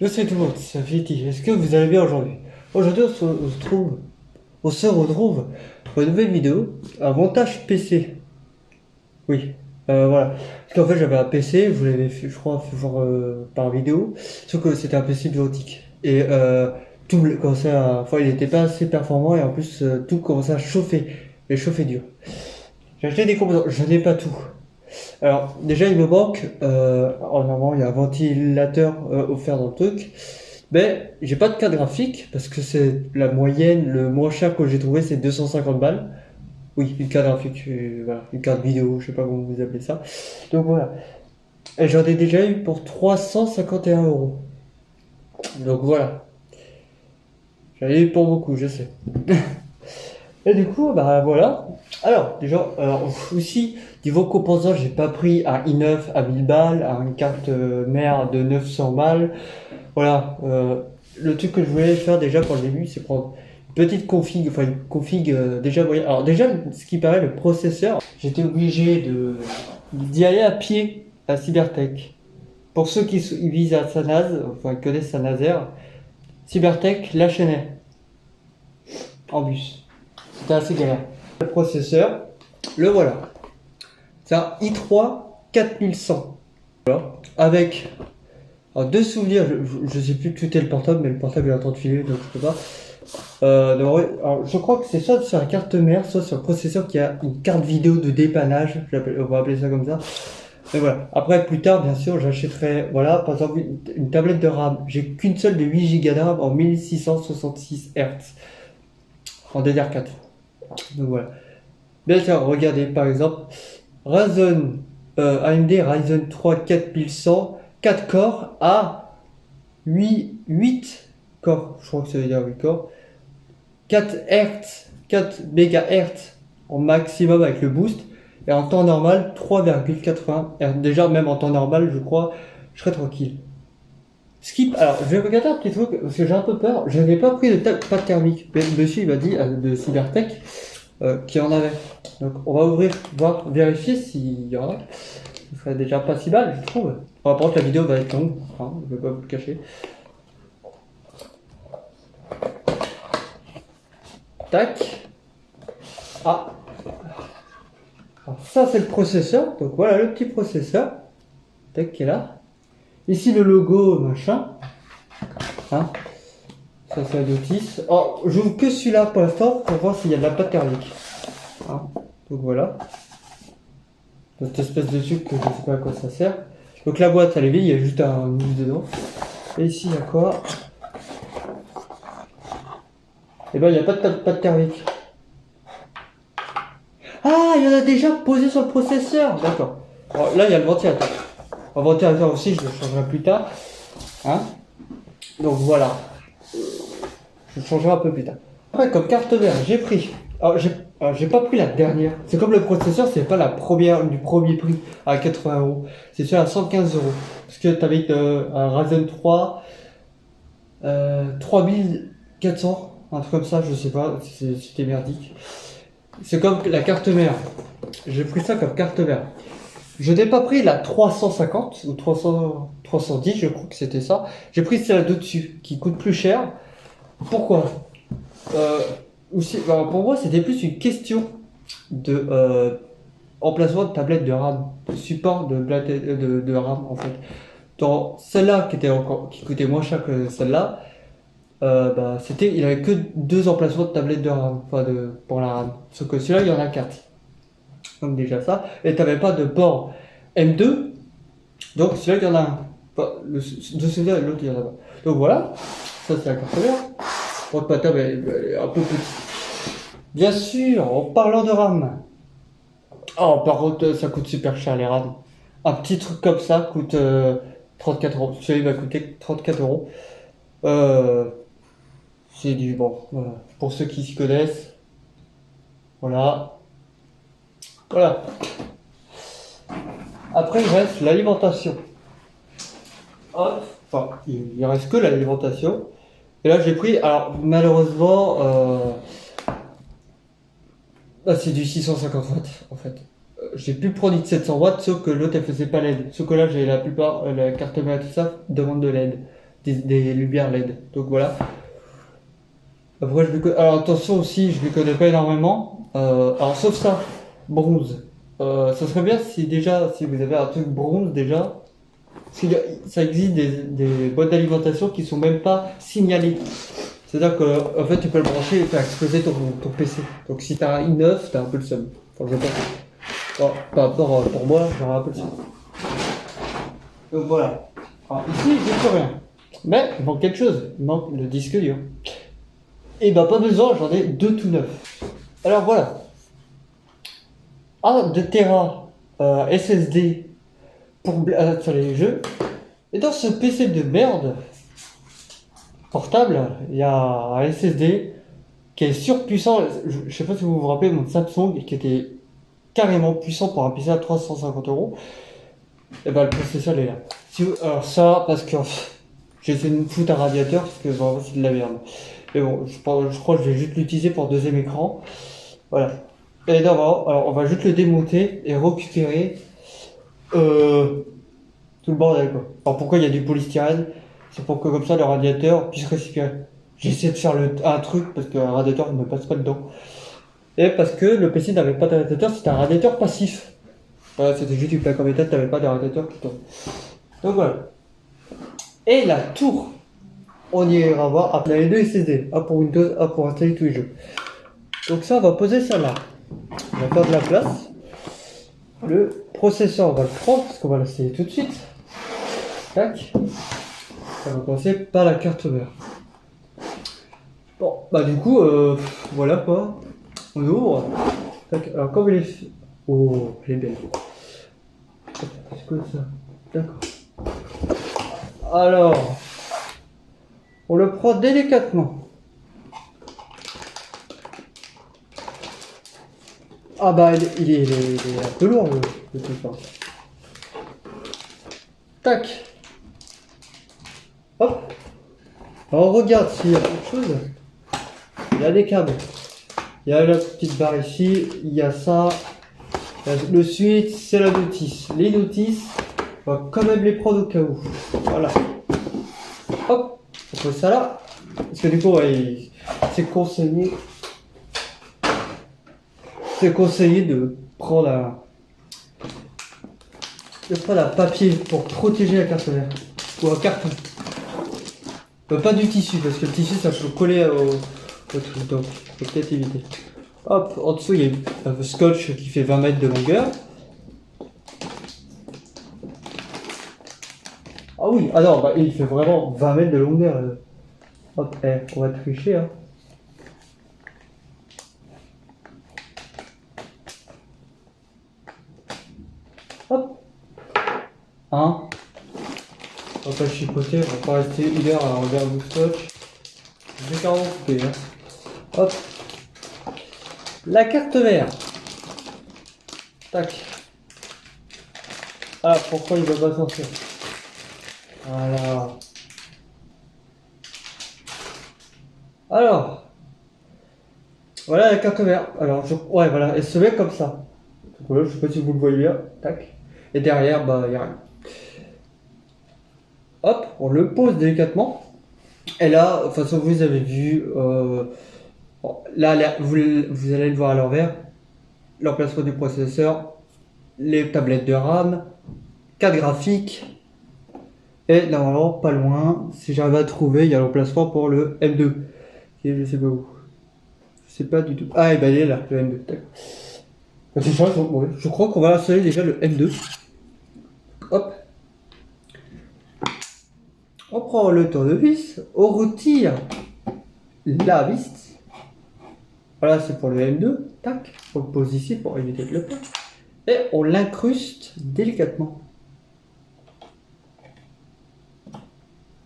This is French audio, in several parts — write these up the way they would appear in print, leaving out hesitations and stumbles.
Je sais tout le monde, c'est Fiti. Est-ce que vous allez bien aujourd'hui? Aujourd'hui, on se retrouve pour une nouvelle vidéo, un montage PC. Oui, voilà. Parce qu'en fait, j'avais un PC, je vous l'avais fait, je crois, fait voir par vidéo, sauf que c'était un PC bureautique. Et commençait à, enfin, il n'était pas assez performant et en plus, tout commençait à chauffer, et chauffer dur. J'ai acheté des composants, je n'ai pas tout. Alors, déjà, il me manque, normalement, il y a un ventilateur offert dans le truc. Mais j'ai pas de carte graphique parce que c'est la moyenne, le moins cher que j'ai trouvé c'est 250 balles. Oui, une carte graphique, voilà, une carte vidéo, je sais pas comment vous appelez ça. Donc voilà. Et j'en ai déjà eu pour 351 euros. Donc voilà. J'en ai eu pour beaucoup, je sais. Et du coup, bah voilà. Alors, déjà, aussi, niveau composants, j'ai pas pris un i9 à 1000 balles, une carte mère de 900 balles. Voilà, le truc que je voulais faire déjà pour le début, c'est prendre une petite config, enfin une config déjà voyez. Alors déjà, ce qui paraît, le processeur, j'étais obligé d'y aller à pied à Cybertech. Pour ceux qui visent à Saint-Nazaire, enfin qui connaissent Saint-Nazaire, Cybertech l'Achenay en bus. C'était assez galère. Le processeur, le voilà. C'est un i3 4100. Voilà. Avec alors, deux souvenirs, je sais plus tout est le portable, mais le portable est en train de filer, donc je peux pas. Donc, ouais, alors, je crois que c'est soit sur la carte mère, soit sur le processeur qui a une carte vidéo de dépannage, on va appeler ça comme ça. Mais voilà. Après, plus tard, bien sûr, j'achèterai, voilà, par exemple, une tablette de RAM. J'ai qu'une seule de 8 Go de RAM en 1666 Hz, en DDR4. Donc voilà. Bien sûr, regardez, par exemple, Ryzen, AMD Ryzen 3 4100, 4 corps à 8 corps, je crois que ça veut dire 8 corps, 4 Hz, 4 MHz en maximum avec le boost, et en temps normal 3,80 Hz. Déjà, même en temps normal, je crois, je serais tranquille. Skip, alors je vais regarder un petit truc parce que j'ai un peu peur. Je n'avais pas pris de pâte thermique. Mais le monsieur il m'a dit de Cybertech qu'il y en avait. Donc on va ouvrir, voir, vérifier s'il y en a. Ce serait déjà pas si mal, je trouve. Par contre, la vidéo va être longue, hein, je vais pas vous le cacher. Tac. Ah. Alors ça c'est le processeur. Donc voilà le petit processeur. Tac qui est là. Ici le logo machin. Hein. Ça c'est la notice. Oh, j'ouvre que celui-là pour l'instant pour voir s'il y a de la pâte thermique. Hein. Donc voilà. Cette espèce de truc que je sais pas à quoi ça sert. Donc la boîte elle est vide, il y a juste un mousse dedans. Et ici il y a quoi? Et ben il n'y a pas de pâte thermique. Ah, il y en a déjà posé sur le processeur. D'accord. Alors, là il y a le ventilateur. Le ventilateur aussi je le changerai plus tard. Hein. Donc voilà. Je le changerai un peu plus tard. Après comme carte mère, j'ai pris. Alors j'ai pas pris la dernière. C'est comme le processeur, c'est pas la première du premier prix à 80 euros. C'est celui à 115 euros. Parce que tu avais un Ryzen 3 3400, un truc comme ça, je sais pas, c'était merdique. C'est comme la carte mère. J'ai pris ça comme carte mère. Je n'ai pas pris la 350 ou 310, je crois que c'était ça. J'ai pris celle de dessus qui coûte plus cher. Pourquoi aussi, bah, pour moi, c'était plus une question de emplacement de tablette de RAM, de support de RAM en fait. Dans celle-là qui coûtait moins cher que celle-là, bah, il avait que deux emplacements de tablette de RAM, enfin pour la RAM. Sauf que celui-là, il y en a quatre. Donc déjà ça. Et t'avais pas de port M2, donc celui-là, il y en a un. Enfin, de celui-là et l'autre, il y en a pas. Donc voilà, ça c'est la carte mère. Votre table elle est un peu petite. Bien sûr, en parlant de RAM. Oh, par contre, ça coûte super cher les RAM. Un petit truc comme ça coûte 34 euros. Celui-là va coûter 34 euros. Euh, c'est du bon. Voilà. Pour ceux qui s'y connaissent. Voilà. Voilà. Après, il reste l'alimentation. Hop. Enfin, il reste que l'alimentation. Et là, j'ai pris. Alors, malheureusement, bah, c'est du 650 watts en fait. J'ai pu prendre une 700 watts, sauf que l'autre elle faisait pas LED. Sauf que là, j'ai la plupart, la carte mère et tout ça demande de LED. des lumières LED. Donc voilà. Après, alors attention aussi, je ne les connais pas énormément. Alors sauf ça, bronze. Ça serait bien si déjà, si vous avez un truc bronze déjà, parce ça existe des boîtes d'alimentation qui sont même pas signalées. C'est-à-dire que en fait tu peux le brancher et faire exploser ton PC. Donc si t'as un i9, t'as un peu le seum. Enfin, je pense. Bon, par rapport pour moi, j'aurais un peu le seum. Donc voilà. Alors ici, j'ai plus rien. Mais il manque quelque chose. Il manque le disque dur. Et bah pas besoin, j'en ai deux tout neufs. Alors voilà. 1 Tera SSD sur les jeux. Et dans ce PC de merde portable, il y a un SSD qui est surpuissant. Je sais pas si vous vous rappelez mon Samsung qui était carrément puissant pour un PC à 350 €. Et ben le processeur est là. Alors ça parce que j'ai essayé de me foutre un radiateur parce que vraiment c'est de la merde. Mais bon, je crois que je vais juste l'utiliser pour deuxième écran. Voilà. Et d'abord, alors on va juste le démonter et récupérer tout le bordel quoi. Alors pourquoi il y a du polystyrène? C'est pour que comme ça le radiateur puisse respirer. J'essaie de faire un truc parce qu'un radiateur ne me passe pas dedans. Et parce que le PC n'avait pas de radiateur, c'était un radiateur passif. Voilà, c'était juste une plaque en métal, t'avais pas de radiateur qui tourne. Donc voilà. Et la tour, on ira voir. Après, les deux SSD, un pour Windows, un pour installer tous les jeux. Donc ça, on va poser ça là. On va faire de la place. Le processeur, on va le prendre parce qu'on va l'installer tout de suite. Tac. On va commencer par la carte mère. Bon, bah du coup, voilà quoi. On ouvre. Tac. Alors comme elle est... Oh, elle est belle. C'est quoi ça? D'accord. Alors, on le prend délicatement. Ah bah il est un peu lourd le truc. Tac. Hop. Alors on regarde s'il y a quelque chose. Il y a des câbles. Il y a la petite barre ici. Il y a ça. Le suite, c'est la notice. Les notices, on va quand même les prendre au cas où. Voilà. Hop. On pose ça là. Parce que du coup, ouais, c'est conseillé. C'est conseillé de prendre un papier pour protéger la carte mère. Ou un carton. Pas du tissu, parce que le tissu ça peut coller au truc, donc faut peut-être éviter. Hop, en dessous il y a un scotch qui fait 20 mètres de longueur. Ah oui, ah non, bah, il fait vraiment 20 mètres de longueur. Hop, on va tricher. Hein. Hop. Hein. On va pas chipoter, on va pas rester une heure à regarder le scotch. Je vais carrément couper. Hein. Hop. La carte mère. Tac. Ah, pourquoi il va pas sortir? Voilà. Alors. Voilà la carte mère. Alors, ouais, voilà, elle se met comme ça. Voilà, je sais pas si vous le voyez là. Tac. Et derrière, bah, il n'y a rien. Hop, on le pose délicatement. Et là, de toute façon, vous avez vu, là, vous allez le voir à l'envers. L'emplacement du processeur, les tablettes de RAM, carte graphique. Et normalement, pas loin, si j'arrive à trouver, il y a l'emplacement pour le M2. Et je sais pas où. Je sais pas du tout. Ah, et ben il est là, le M2. C'est ça, ouais. Je crois qu'on va installer déjà le M2. Hop. On prend le tournevis, on retire la vis. Voilà, c'est pour le M2. Tac. On le pose ici pour éviter de le perdre. Et on l'incruste délicatement.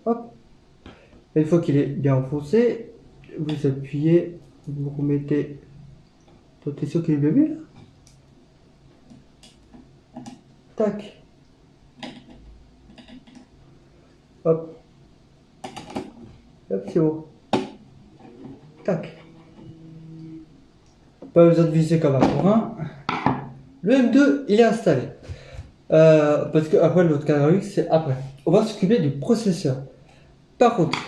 Hop. Et une fois qu'il est bien enfoncé, vous appuyez, vous remettez. T'es sûr qu'il est bien mis là? Tac. Hop. Hop, c'est bon. Tac. Pas besoin de visser comme un fourrin. Le M2, il est installé. Parce que après, l'autre canal c'est après. On va s'occuper du processeur. Par contre,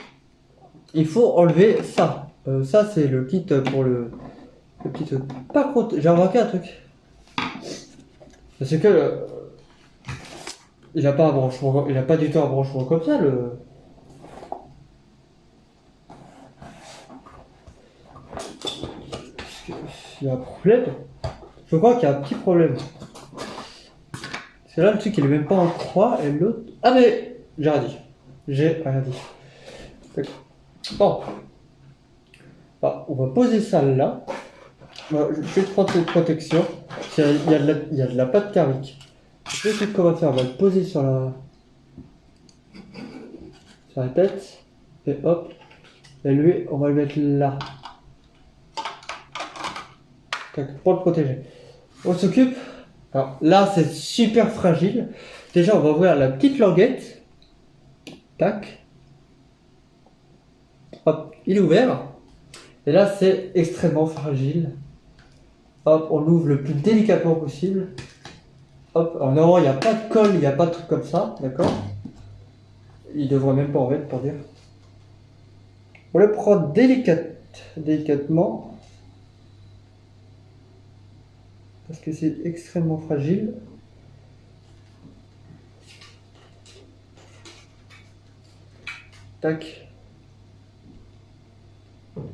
il faut enlever ça. Ça, c'est le kit pour le petit truc. Par contre, j'ai remarqué un truc. C'est que il a pas un branchement, il a pas du tout un branchement comme ça. Il y a un problème. Je crois qu'il y a un petit problème. Parce que là, le truc, il est même pas en croix et l'autre. Ah, mais j'ai rien dit. J'ai rien dit. D'accord. Bon. Bah, on va poser ça là. Je vais prendre cette protection. Il y a de la pâte thermique. Le truc qu'on va faire, on va le poser sur la tête. Et hop. Et lui, on va le mettre là. Pour le protéger. On s'occupe. Alors là, c'est super fragile. Déjà, on va ouvrir la petite languette. Tac. Hop, il est ouvert. Et là, c'est extrêmement fragile. Hop, on l'ouvre le plus délicatement possible. Hop, alors normalement, il n'y a pas de colle, il n'y a pas de truc comme ça, d'accord? Il devrait même pas en mettre pour dire. On le prend délicatement. Parce que c'est extrêmement fragile. Tac. Hop.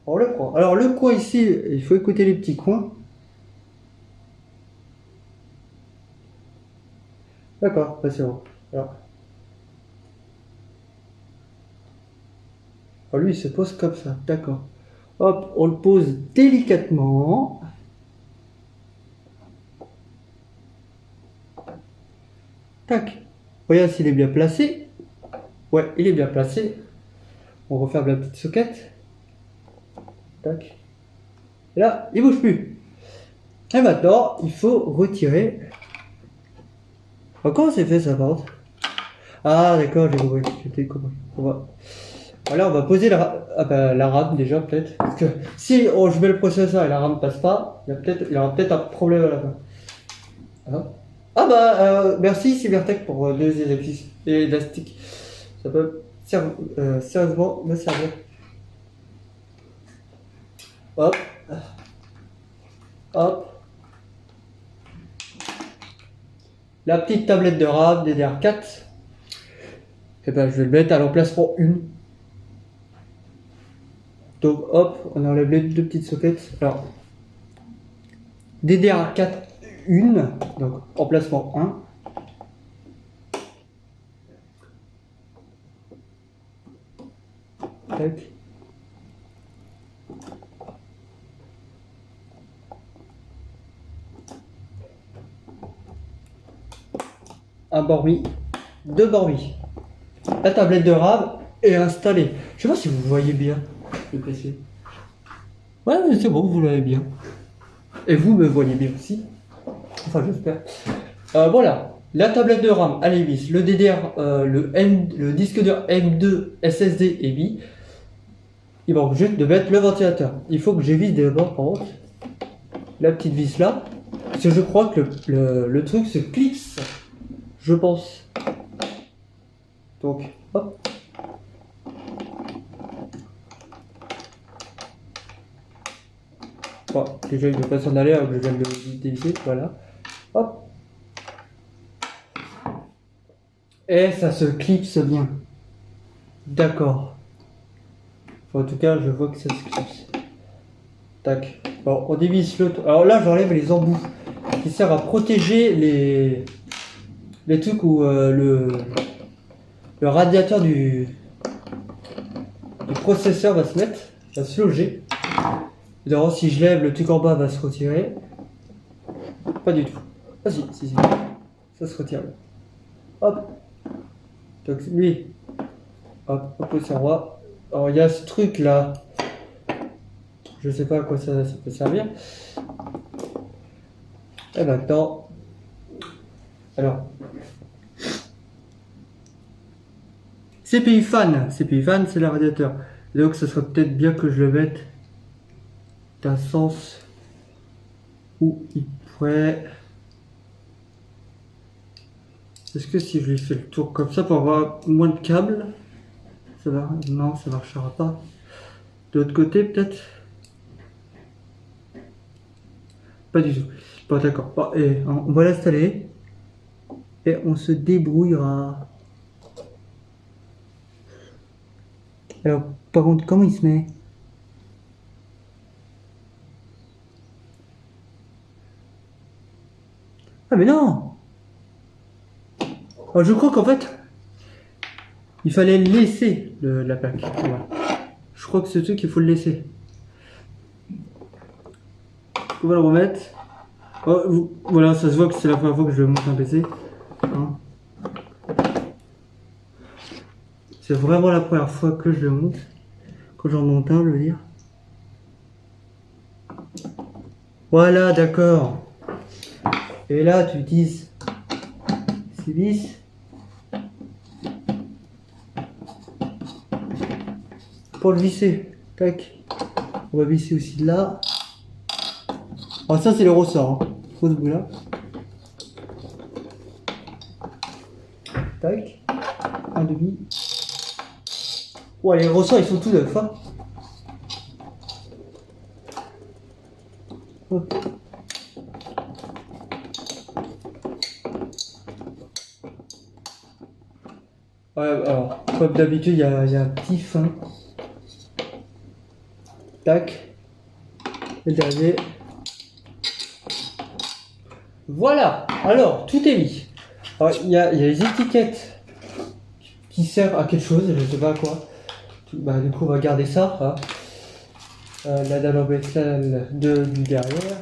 On le prend. Alors le coin ici, il faut écouter les petits coins. D'accord, bah c'est bon. Alors lui, il se pose comme ça, d'accord. Hop, on le pose délicatement. Tac. Regarde s'il est bien placé. Ouais, il est bien placé. On referme la petite socket. Tac. Et là, il bouge plus. Et maintenant, il faut retirer. Oh, comment c'est fait ça, par contre? Ah, d'accord, j'ai compris. Voilà, on va poser la RAM déjà, peut-être. Parce que si je mets le processeur et la RAM passe pas, il y aura peut-être un problème à la fin. Ah bah, merci Cybertech pour deux élastiques. Ça peut sérieusement me servir. Hop. Hop. La petite tablette de RAM DDR4. Et ben, je vais le mettre à l'emplacement 1. Donc hop, on enlève les deux petites sockets. Alors, DDR4 1, donc emplacement 1. Tac. Un bormi, deux bormis. La tablette de RAM est installée. Je sais pas si vous voyez bien le PC. Ouais, mais c'est bon, vous l'avez bien. Et vous me voyez bien aussi. Enfin, j'espère. Voilà. La tablette de RAM, elle est mise. Le DDR, le disque dur M2 SSD est mis. Il manque juste de mettre le ventilateur. Il faut que j'évite d'abord, par contre, la petite vis là. Parce que je crois que le truc se clipse. Je pense. Donc, hop. Bon, déjà il ne veut pas s'en aller, je viens de le dévisser, voilà. Hop. Et ça se clipse bien. D'accord. Enfin, en tout cas, je vois que ça se clipse. Tac. Bon, on dévisse l'autre. Alors là, j'enlève les embouts qui servent à protéger les trucs où le radiateur du processeur va se mettre, va se loger. D'ailleurs, si je lève, le truc en bas va se retirer. Pas du tout. Ah si. Ça se retire là. Hop. Donc lui. Hop, on peut s'en. Alors il y a ce truc là. Je sais pas à quoi ça peut servir. Et maintenant. Alors. CPI fan. CPI fan, c'est le radiateur. Donc ça serait peut-être bien que je le mette d'un sens où il pourrait. Est-ce que si je lui fais le tour comme ça pour avoir moins de câbles, ça va? Non, ça marchera pas. De l'autre côté, peut-être? Pas du tout. Bon, d'accord. Bon, et on va l'installer. Et on se débrouillera. Alors, par contre, comment il se met? Ah, mais non! Alors, je crois qu'en fait, il fallait laisser la plaque. Voilà. Je crois que c'est ce truc qu'il faut le laisser. On va le remettre. Oh, voilà, ça se voit que c'est la première fois que je monte un PC. Hein. C'est vraiment la première fois que je le monte. Quand j'en monte un, je veux dire. Voilà, d'accord. Et là, tu utilises ces vis. Pour le visser. Tac. On va visser aussi de là. Alors ça, c'est le ressort. Hein. Faut ce bout là. Tac. Un demi. Ouais, les ressorts, ils sont tout neufs. Hein. Hop. Ouais, alors, comme d'habitude, il y a un petit fin. Tac. Et le dernier. Voilà. Alors, tout est mis. Alors, il y a les étiquettes qui servent à quelque chose, je sais pas à quoi. Bah, du coup, on va garder ça. Hein. La dalle en métal du derrière.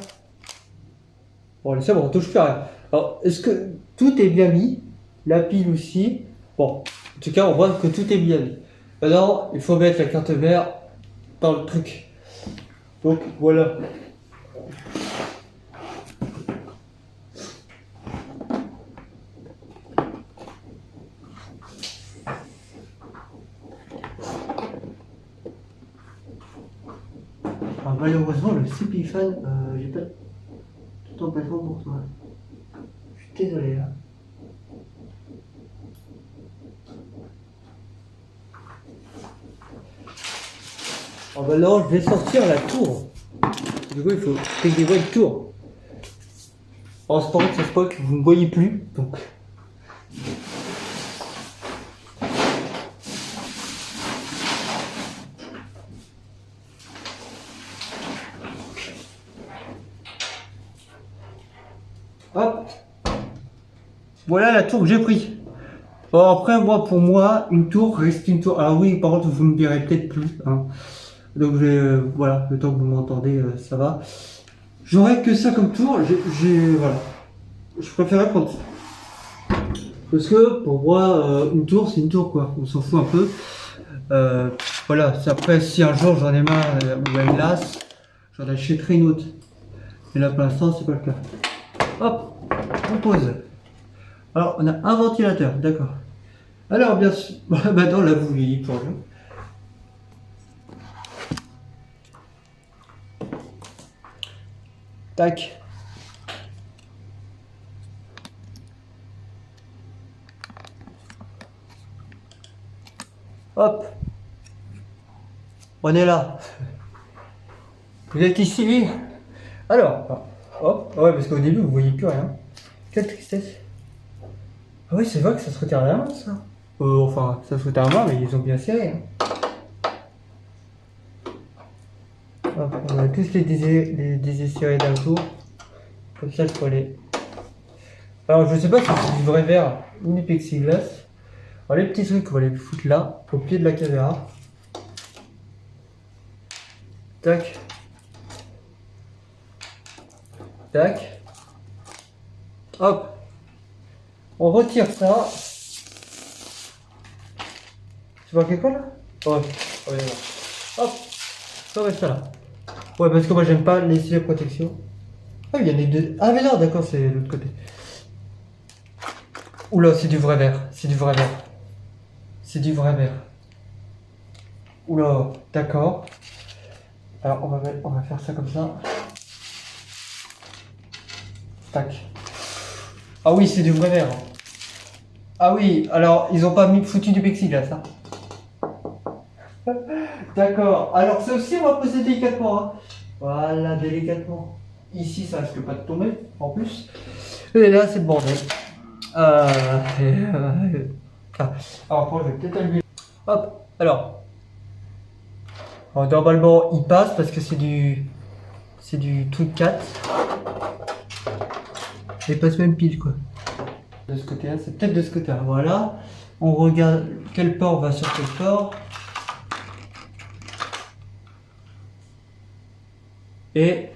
Bon, c'est bon, on touche plus à rien. Alors, est-ce que tout est bien mis? La pile aussi. Bon, en tout cas, on voit que tout est bien mis. Maintenant, il faut mettre la carte mère dans le truc. Donc, voilà. Alors, malheureusement, le CP fan, j'ai pas tout en passant pour toi. Je suis désolé là. Alors maintenant, je vais sortir la tour. Du coup, il faut dévoiler le tour. En ce moment, ça se peut que vous ne voyez plus, donc. Hop. Voilà la tour que j'ai pris. Alors après, moi, pour moi, une tour reste une tour. Alors oui, par contre, vous me verrez peut-être plus. Hein. Donc voilà, le temps que vous m'entendez, ça va. J'aurais que ça comme tour. Voilà. Je préférais prendre ça. Parce que pour moi, une tour, c'est une tour quoi. On s'en fout un peu. Voilà. Après, si un jour j'en ai marre ou elle lasse, j'en achèterai une autre. Mais là, pour l'instant, c'est pas le cas. Hop, on pose. Alors, on a un ventilateur, d'accord. Alors, bien sûr, maintenant là, vous voyez pour nous. Tac. Hop. On est là. Vous êtes ici. Alors, hop. Ouais, parce qu'au début, vous voyez plus rien. Quelle tristesse. Ah oui, c'est vrai que ça se retire à la main, ça. Enfin, ça se retire à la main, mais ils ont bien serré. Hein. Hop, on va tous les désesserrer d'un tour. Comme ça, je peux aller. Alors, je sais pas si c'est du vrai verre ou du plexiglas. Alors, les petits trucs, on va les foutre là, au pied de la caméra. Tac. Tac. Hop. On retire ça. Tu vois quelque chose là? Ouais. Ouais, là. Hop. Ça reste là. Ouais, parce que moi j'aime pas laisser les protections. Ah, il y a les deux. Ah, mais non, d'accord, c'est l'autre côté. Oula, c'est du vrai verre. C'est du vrai verre. C'est du vrai verre. Oula, d'accord. Alors, on va faire ça comme ça. Tac. Ah oui, c'est du vrai verre. Ah oui, alors ils ont pas mis foutu du plexiglas, ça. D'accord. Alors ça aussi, on va poser délicatement. Hein. Voilà, délicatement. Ici, ça risque pas de tomber, en plus. Et là, c'est le bordel. Ah. Alors, bon, je vais peut-être allumer. Hop, alors. Normalement, il passe parce que c'est du truc 4. Il passe même pile, quoi. De ce côté-là, c'est peut-être de ce côté-là. Voilà. On regarde quel port va sur quel port. Et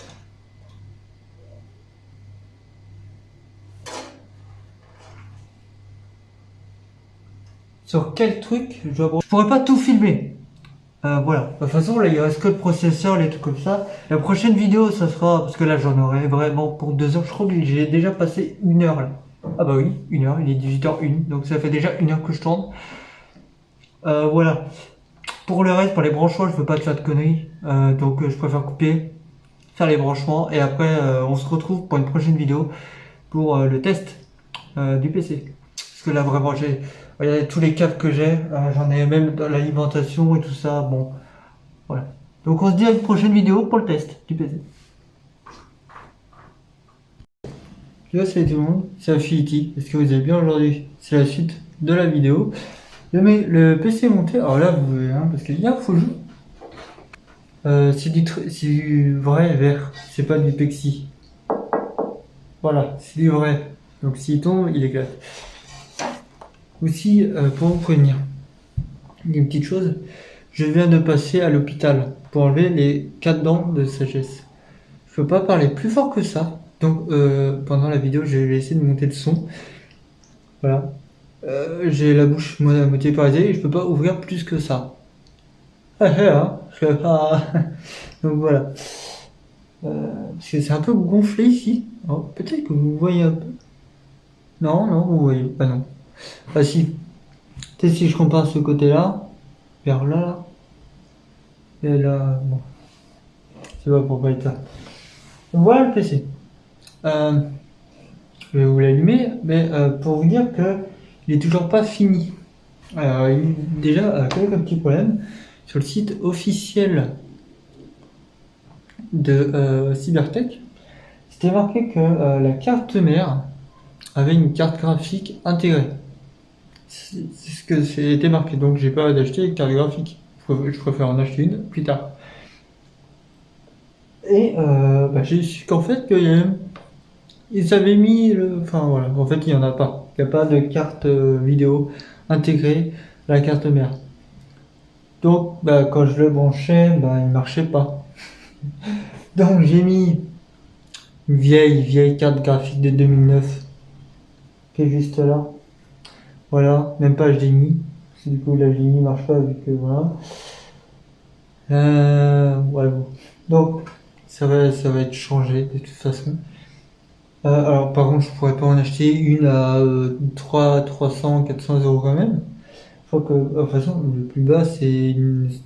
sur quel truc je pourrais pas tout filmer. Voilà. De toute façon, là, il reste que le processeur, les trucs comme ça. La prochaine vidéo, ça sera parce que là, j'en aurai vraiment pour 2 heures. Je crois que j'ai déjà passé 1 heure là. Ah bah oui, 1 heure. Il est 18h01, donc ça fait déjà 1 heure que je tourne. Voilà. Pour le reste, pour les branchements, je veux pas te faire de conneries, donc je préfère couper, faire les branchements et après on se retrouve pour une prochaine vidéo pour le test du PC. Parce que là vraiment j'ai regardez tous les câbles que j'ai, j'en ai même dans l'alimentation et tout ça, bon voilà. Donc on se dit à une prochaine vidéo pour le test du PC. Yo, salut tout le monde, c'est Affinity, est-ce que vous allez bien aujourd'hui? C'est la suite de la vidéo. Le PC est monté, alors là vous voyez, hein, parce qu'il y a un faux jeu. C'est du vrai verre, c'est pas du plexi. Voilà, c'est du vrai. Donc s'il tombe, il éclate. Aussi, pour vous prévenir, une petite chose, je viens de passer à l'hôpital pour enlever les 4 dents de sagesse. Je peux pas parler plus fort que ça, donc pendant la vidéo, je vais essayer de monter le son. Voilà. J'ai la bouche à moitié paralysée et je peux pas ouvrir plus que ça. Hein, je peux pas. Donc voilà. Parce que c'est un peu gonflé ici. Oh, peut-être que vous voyez un peu. Non, non, vous voyez pas, non. Ah si. Peut-être si je compare ce côté-là, vers là, et là, bon. C'est pas pour pas être là. Donc voilà le PC. Je vais vous l'allumer, mais pour vous dire que il est toujours pas fini. Alors, il y a eu déjà quelques petits problèmes. Sur le site officiel de Cybertech, c'était marqué que la carte mère avait une carte graphique intégrée. C'est ce que c'était marqué, donc j'ai pas d'acheter une carte graphique. Je préfère en acheter une plus tard. Et j'ai su qu'en fait ils avaient mis enfin voilà, en fait il y en a pas. Il n'y a pas de carte vidéo intégrée à la carte mère. Donc quand je le branchais, il marchait pas. Donc j'ai mis une vieille carte graphique de 2009 qui est juste là. Voilà, même pas HDMI. Parce que du coup la HDMI marche pas vu que voilà. Voilà. Donc ça va être changé de toute façon. Alors par contre je pourrais pas en acheter une à 300, 400 euros quand même. Je crois que de toute façon le plus bas c'est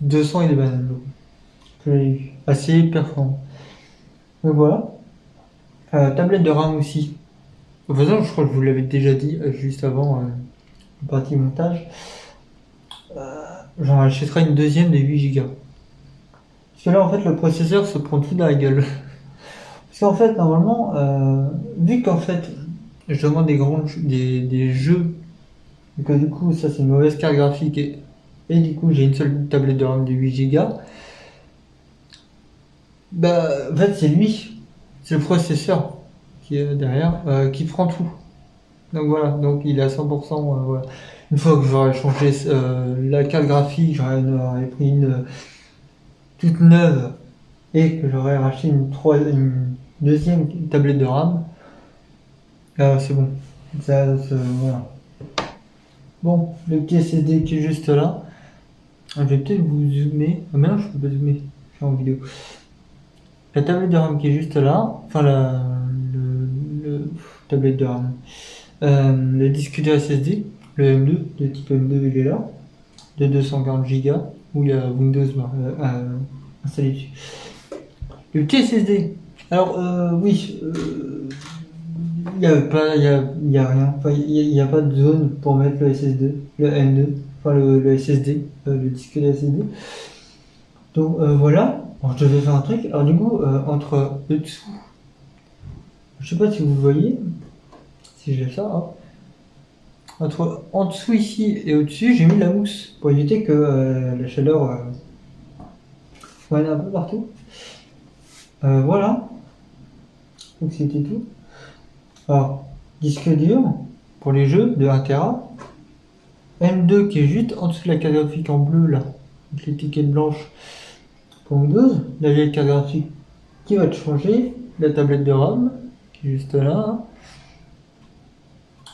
200 et des bananes. Donc, assez performant. Donc voilà. Tablette de RAM aussi. De toute façon je crois que je vous l'avais déjà dit juste avant la partie montage. J'en achèterai une deuxième de 8 Go. Parce que là en fait le processeur se prend tout dans la gueule. Parce qu'en fait, normalement, vu qu'en fait, je demande des jeux, et que du coup, ça c'est une mauvaise carte graphique, et du coup, j'ai une seule tablette de RAM de 8 Go, en fait, c'est lui, c'est le processeur qui est derrière, qui prend tout. Donc voilà, donc il est à 100%. Voilà. Une fois que j'aurais changé la carte graphique, j'aurais pris une toute neuve, et que j'aurais racheté une deuxième tablette de RAM, c'est bon. Voilà. Bon, le petit SSD qui est juste là. Je vais peut-être vous zoomer. Ah, mais non, je peux pas zoomer. Je suis en vidéo. La tablette de RAM qui est juste là. Enfin, le tablette de RAM. Le disque de SSD. Le M2, le type M2, il est là. De 240 Go. Où il y a Windows installé dessus. Le petit SSD. Alors, oui. il y a pas, il y a rien. Enfin, il y a pas de zone pour mettre le SSD, le M2, enfin le SSD, le disque de SSD. Donc voilà. Alors, je devais faire un truc. Alors du coup, entre le dessous, je sais pas si vous le voyez, si je l'ai ça, hein. Entre en dessous ici et au-dessus, j'ai mis la mousse pour éviter que la chaleur soit un peu partout. Voilà. Donc c'était tout. Alors, disque dur pour les jeux de 1 Tera. M2 qui est juste en dessous de la carte graphique en bleu là, avec l'étiquette blanche pour Windows. La vieille carte graphique qui va te changer. La tablette de RAM qui est juste là.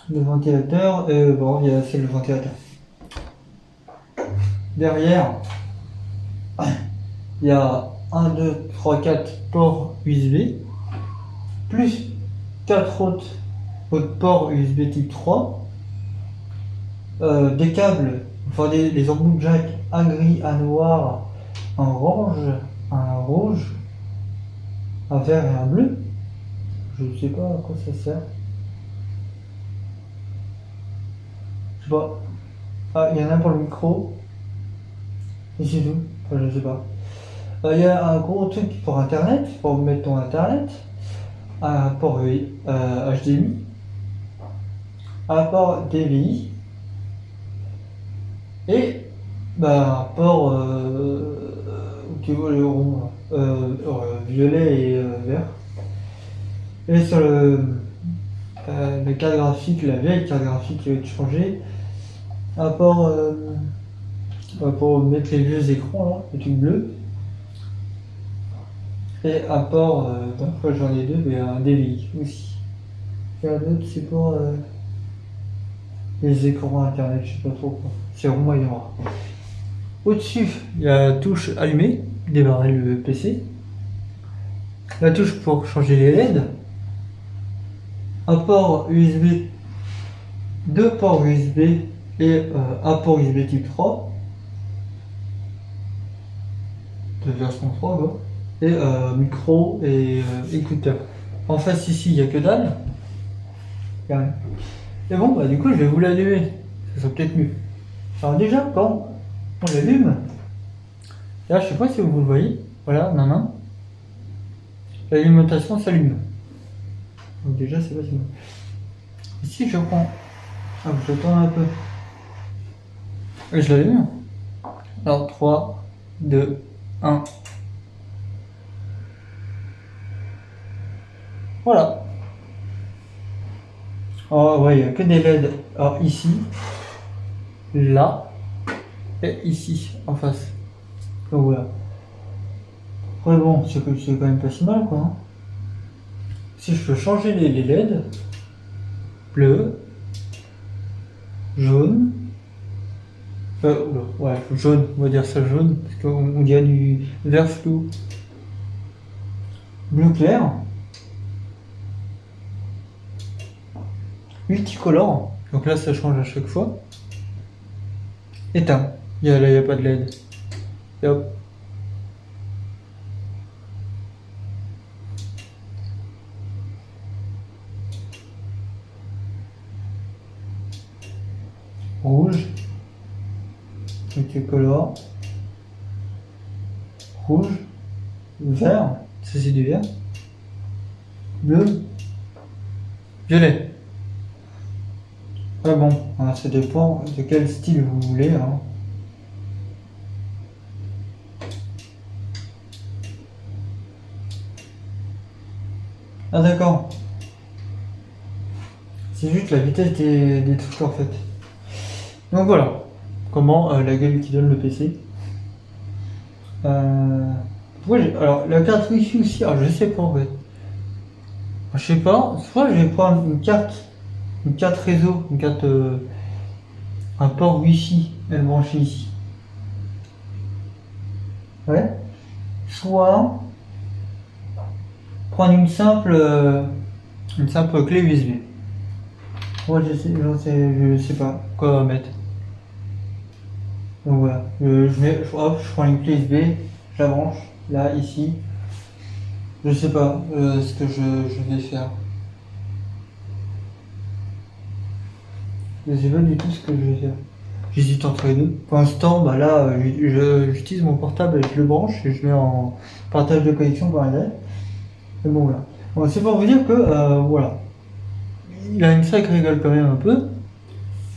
Le ventilateur, bon, il y a celle du ventilateur. Derrière, il y a 1, 2, 3, 4 ports USB, plus 4 autres ports USB type 3, des câbles, enfin des embouts jack, un gris, un noir, un orange, un rouge, un vert et un bleu. Je ne sais pas à quoi ça sert. Je sais pas. Ah, il y en a un pour le micro. Et c'est tout. Enfin, je sais pas. Il y a un gros truc pour internet, pour mettre ton internet. Un port HDMI. Un port DVI. Et un port qui voit le rond, violet et vert. Et sur la carte graphique, la vieille carte graphique qui va être changée, un port pour mettre les vieux écrans là, le truc bleu, et un port, j'en ai deux, mais un DVI aussi. Et un autre c'est pour les écrans internet, je sais pas trop quoi. C'est rond et noir. Au-dessus, il y a la touche allumée, démarrer le PC. La touche pour changer les LED. Un port USB, deux ports USB et un port USB type 3 de version 3 quoi. Et micro et écouteur. En face ici il n'y a que dalle. Y a rien. Et bon du coup je vais vous l'allumer, ça sera peut-être mieux. Alors déjà quand on l'allume, là je sais pas si vous le voyez, voilà, non. L'alimentation s'allume. Donc déjà c'est pas si mal. Ici je prends, je tourne un peu. Et je l'allume. Alors 3, 2, 1. Voilà. Oh ouais, il n'y a que des LED. Alors ici, là, et ici, en face. Donc voilà. Après bon, c'est quand même pas si mal quoi. Hein. Si je peux changer les LED, bleu, jaune, ouais, jaune, on va dire ça jaune, parce qu'on dirait du vert flou. Bleu clair. Multicolore, donc là ça change à chaque fois. Éteint, là il n'y a pas de LED. Et hop. Rouge, multicolore, rouge, vert, ça c'est du vert, bleu, violet. Ah bon, ça dépend de quel style vous voulez. Hein. Ah d'accord. C'est juste la vitesse des trucs en fait. Donc voilà, comment la gueule qui donne le PC. Alors la carte Wi-Fi aussi, alors je sais pas en fait. Je sais pas, soit je vais prendre une carte réseau, une carte, un port Wi-Fi, elle est branchée ici. Ouais. Soit prendre une simple clé USB. Moi je sais pas quoi mettre. Donc voilà, je prends une clé USB, je la branche là, ici. Je sais pas ce que je vais faire. Je sais pas du tout ce que je vais faire. J'hésite entre les deux. Pour l'instant, bah là, j'utilise mon portable et je le branche et je mets en partage de connexion par Internet. Mais bon, voilà. Bon, c'est pour vous dire que, voilà. Il a une sacrée gueule quand même un peu.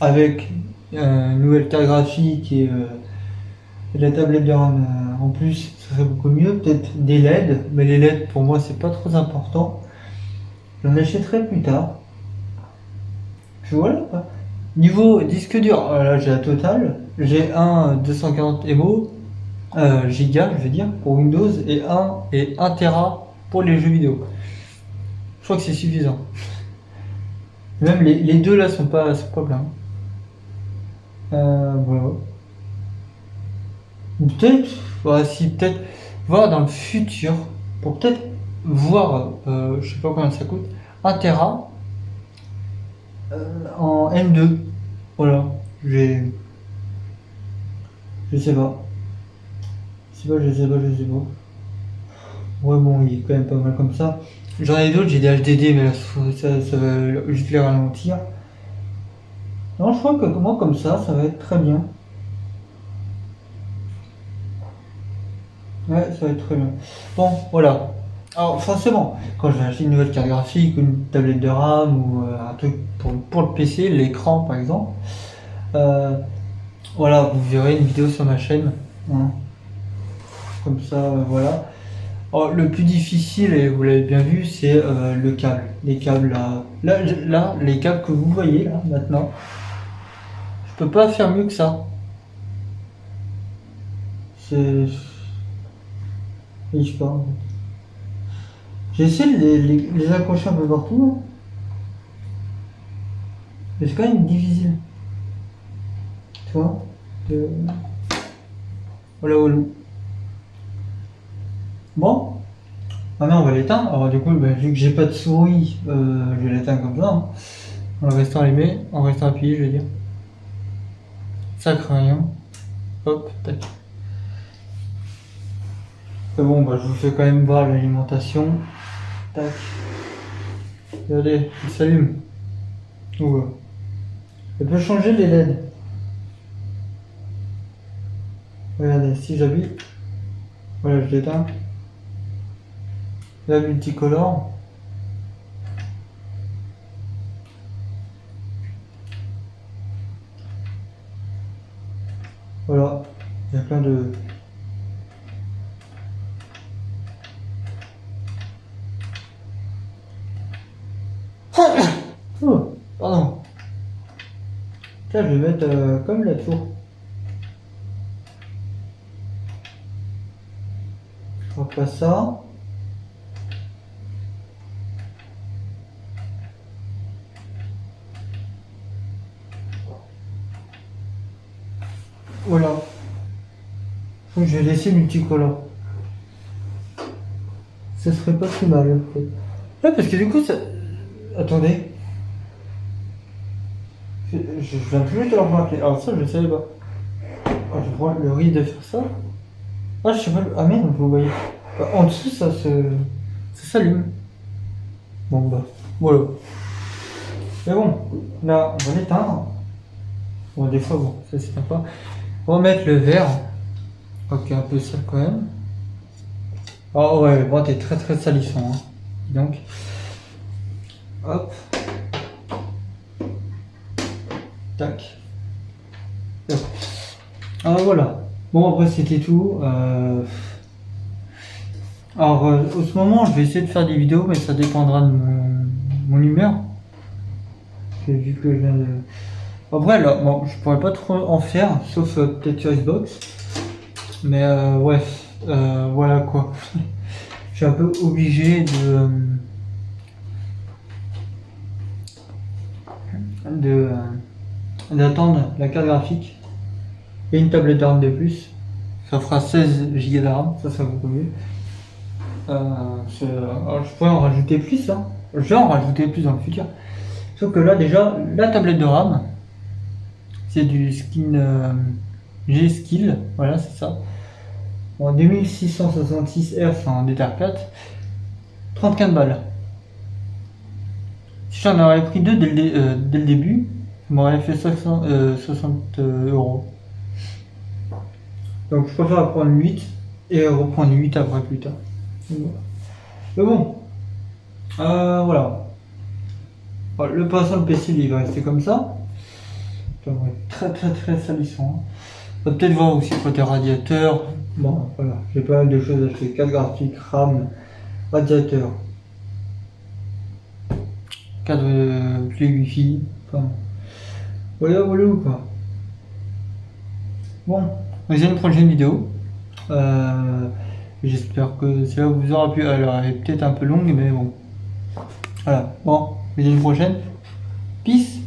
Avec une nouvelle carte graphique et la tablette de RAM en plus, ça serait beaucoup mieux. Peut-être des LED, mais les LED pour moi c'est pas trop important. J'en achèterai plus tard. Puis voilà. Niveau disque dur, là j'ai la totale. J'ai un 240 MO, giga je veux dire, pour Windows et 1 Tera pour les jeux vidéo. Je crois que c'est suffisant. Même les deux là sont pas pleins. Voilà. Peut-être, ouais, si peut-être voir dans le futur, pour peut-être voir, je sais pas combien ça coûte, 1 Tera en M2. Voilà, je sais pas. Je sais pas. Ouais, bon, il est quand même pas mal comme ça. J'en ai d'autres, j'ai des HDD, mais là, ça va juste les ralentir. Non, je crois que moi, comme ça va être très bien. Ouais, ça va être très bien. Bon, voilà. Alors, forcément, quand je vais acheter une nouvelle carte graphique, une tablette de RAM ou un truc pour le PC, l'écran par exemple, voilà, vous verrez une vidéo sur ma chaîne. Hein. Comme ça, voilà. Alors, le plus difficile, et vous l'avez bien vu, c'est le câble. Les câbles là. Là, les câbles que vous voyez là maintenant, je peux pas faire mieux que ça. C'est. Je sais pas. J'ai essayé de les accrocher un peu partout, hein. Mais c'est quand même difficile. Tu vois Voilà, voilà. Bon, maintenant on va l'éteindre. Alors du coup, vu que j'ai pas de souris, je vais l'éteindre comme ça. Hein. En restant allumé, en restant appuyé, je veux dire. Ça craint rien. Hop, tac. C'est bon, je vous fais quand même voir l'alimentation. Tac. Regardez, il s'allume. Ouais. Elle peut changer les LED. Regardez, si j'appuie, voilà, je l'éteins. La multicolore. Voilà, il y a plein de... Oh, pardon. Tiens, je vais mettre comme la tour. On va pas ça. Voilà. Donc je vais laisser multicolore. Ça serait pas si mal. Ouais, parce que du coup, ça... Attendez. Je viens tout juste de le remarquer. Alors ça, je ne savais pas. Ah, je prends le risque de faire ça. Ah, je sais pas. Ah merde, vous voyez. En dessous, ça s'allume. Bon, voilà. Mais bon, là, on va l'éteindre. Bon, des fois, bon, ça c'est sympa. On va mettre le verre. Ok, un peu sale quand même. Oh ouais, bon, t'es très très salissant. Hein. Donc, hop. Tac. Hop. Ah voilà. Bon, après c'était tout. Alors, au ce moment, je vais essayer de faire des vidéos, mais ça dépendra de mon humeur. Vu que je viens de... Après, là, bon, je pourrais pas trop en faire, sauf peut-être sur Xbox. Mais ouais, voilà quoi. Je suis un peu obligé d'attendre la carte graphique et une tablette de RAM de plus. Ça fera 16 Go de RAM, ça sera beaucoup mieux. Alors, je pourrais en rajouter plus, hein. Je vais en rajouter plus dans le futur. Sauf que là, déjà, la tablette de RAM, c'est du skin G-Skill, voilà, c'est ça. En 2666 Hz en DDR4, 34 balles. Si j'en aurais pris deux dès le début, Ça m'aurait fait 60 euros. Donc je préfère prendre 8 et reprendre 8 après plus tard. Donc, voilà. Mais bon, voilà. Voilà, le passant, le PC, il va rester comme ça. Ça va être très très très salissant. On va peut-être voir aussi côté radiateur. Bon, voilà, j'ai pas mal de choses à acheter. 4 graphiques, RAM, radiateur, cadre clé Wi-Fi. Enfin, voilà, voilà ou quoi. Bon, on va une prochaine vidéo. J'espère que cela vous aura plu. Alors, elle est peut-être un peu longue, mais bon. Voilà, bon, on une prochaine. Peace.